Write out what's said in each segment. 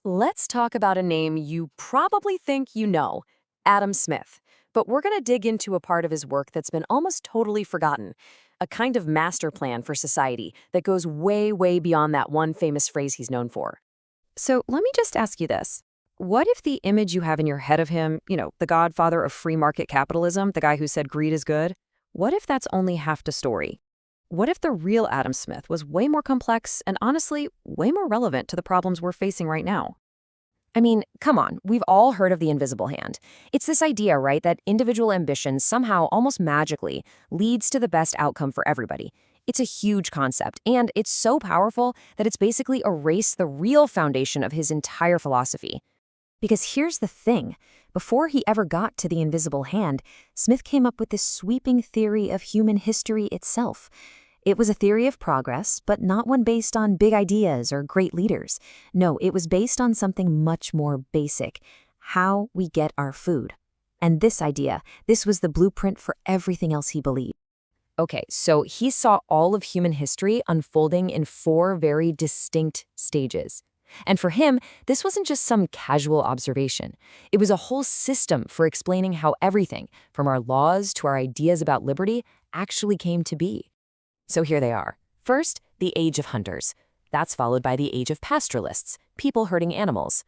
Let's talk about a name you probably think you know, Adam Smith. But we're going to dig into a part of his work that's been almost totally forgotten, a kind of master plan for society that goes way, way beyond that one famous phrase he's known for. So let me just ask you this. What if the image you have in your head of him, the godfather of free market capitalism, the guy who said greed is good, what if that's only half the story? What if the real Adam Smith was way more complex and honestly, way more relevant to the problems we're facing right now? I mean, come on, we've all heard of the invisible hand. It's this idea, right, that individual ambition somehow, almost magically, leads to the best outcome for everybody. It's a huge concept, and it's so powerful that it's basically erased the real foundation of his entire philosophy. Because here's the thing. Before he ever got to the invisible hand, Smith came up with this sweeping theory of human history itself. It was a theory of progress, but not one based on big ideas or great leaders. No, it was based on something much more basic: how we get our food. And this was the blueprint for everything else he believed. Okay, so he saw all of human history unfolding in four very distinct stages. And for him, this wasn't just some casual observation. It was a whole system for explaining how everything, from our laws to our ideas about liberty, actually came to be. So here they are. First, the age of hunters. That's followed by the age of pastoralists, people herding animals.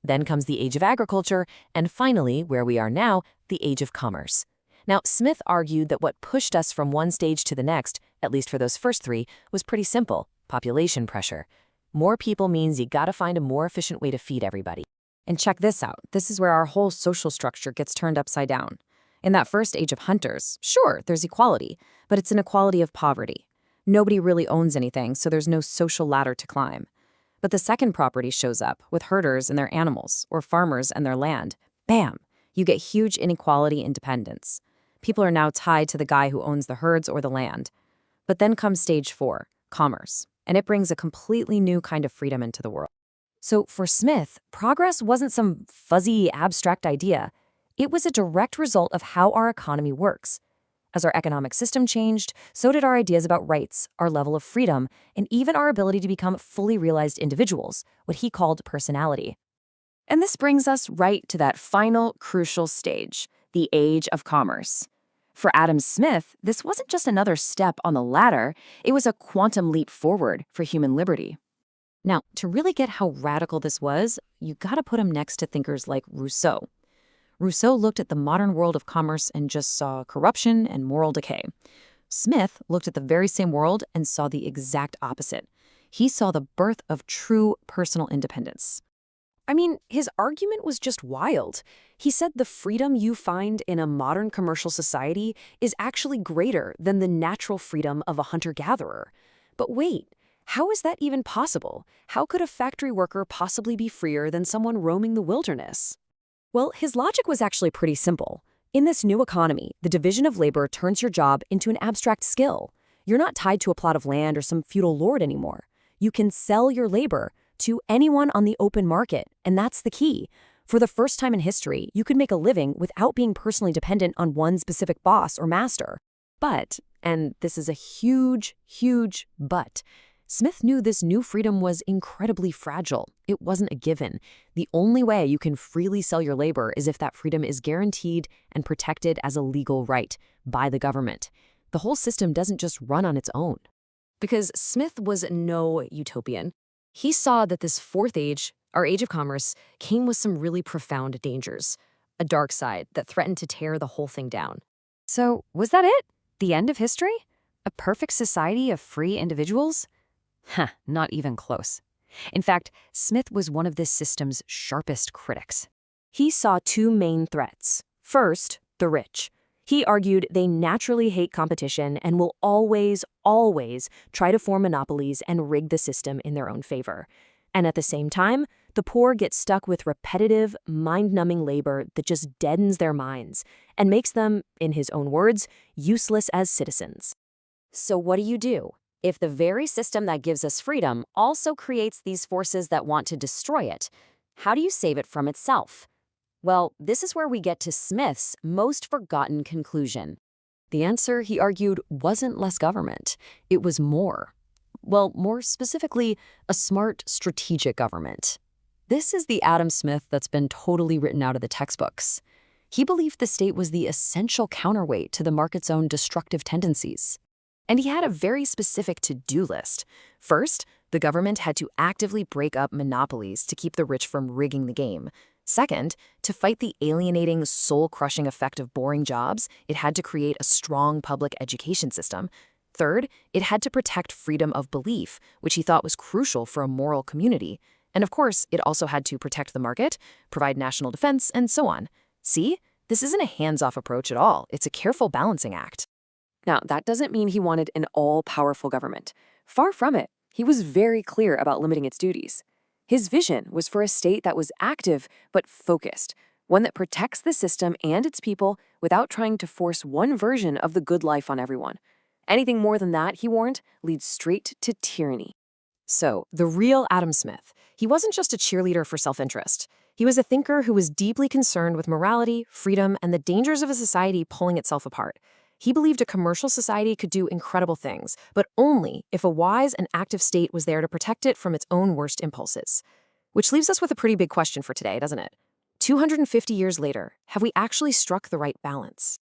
Then comes the age of agriculture, and finally, where we are now, the age of commerce. Now, Smith argued that what pushed us from one stage to the next, at least for those first three, was pretty simple: population pressure. More people means you gotta find a more efficient way to feed everybody. And check this out. This is where our whole social structure gets turned upside down. In that first age of hunters, sure, there's equality, but it's an equality of poverty. Nobody really owns anything, so there's no social ladder to climb. But the second property shows up with herders and their animals, or farmers and their land. Bam! You get huge inequality and dependence. People are now tied to the guy who owns the herds or the land. But then comes stage 4, commerce, and it brings a completely new kind of freedom into the world. So for Smith, progress wasn't some fuzzy, abstract idea. It was a direct result of how our economy works. As our economic system changed, so did our ideas about rights, our level of freedom, and even our ability to become fully realized individuals, what he called personality. And this brings us right to that final, crucial stage, the age of commerce. For Adam Smith, this wasn't just another step on the ladder, it was a quantum leap forward for human liberty. Now, to really get how radical this was, you gotta put him next to thinkers like Rousseau. Rousseau looked at the modern world of commerce and just saw corruption and moral decay. Smith looked at the very same world and saw the exact opposite. He saw the birth of true personal independence. I mean, his argument was just wild. He said the freedom you find in a modern commercial society is actually greater than the natural freedom of a hunter-gatherer. But wait, how is that even possible? How could a factory worker possibly be freer than someone roaming the wilderness? Well, his logic was actually pretty simple. In this new economy, the division of labor turns your job into an abstract skill. You're not tied to a plot of land or some feudal lord anymore. You can sell your labor to anyone on the open market, and that's the key. For the first time in history, you could make a living without being personally dependent on one specific boss or master. But, and this is a huge, huge but, Smith knew this new freedom was incredibly fragile. It wasn't a given. The only way you can freely sell your labor is if that freedom is guaranteed and protected as a legal right by the government. The whole system doesn't just run on its own. Because Smith was no utopian. He saw that this fourth age, our age of commerce, came with some really profound dangers, a dark side that threatened to tear the whole thing down. So, was that it? The end of history? A perfect society of free individuals? Not even close. In fact, Smith was one of this system's sharpest critics. He saw two main threats. First, the rich. He argued they naturally hate competition and will always, always try to form monopolies and rig the system in their own favor. And at the same time, the poor get stuck with repetitive, mind-numbing labor that just deadens their minds and makes them, in his own words, useless as citizens. So what do? If the very system that gives us freedom also creates these forces that want to destroy it, how do you save it from itself? Well, this is where we get to Smith's most forgotten conclusion. The answer, he argued, wasn't less government. It was more. Well, more specifically, a smart, strategic government. This is the Adam Smith that's been totally written out of the textbooks. He believed the state was the essential counterweight to the market's own destructive tendencies. And he had a very specific to-do list. First, the government had to actively break up monopolies to keep the rich from rigging the game. Second, to fight the alienating, soul-crushing effect of boring jobs, it had to create a strong public education system. Third, it had to protect freedom of belief, which he thought was crucial for a moral community. And of course, it also had to protect the market, provide national defense, and so on. See? This isn't a hands-off approach at all. It's a careful balancing act. Now, that doesn't mean he wanted an all-powerful government. Far from it. He was very clear about limiting its duties. His vision was for a state that was active but focused, one that protects the system and its people without trying to force one version of the good life on everyone. Anything more than that, he warned, leads straight to tyranny. So, the real Adam Smith, he wasn't just a cheerleader for self-interest. He was a thinker who was deeply concerned with morality, freedom, and the dangers of a society pulling itself apart. He believed a commercial society could do incredible things, but only if a wise and active state was there to protect it from its own worst impulses. Which leaves us with a pretty big question for today, doesn't it? 250 years later, have we actually struck the right balance?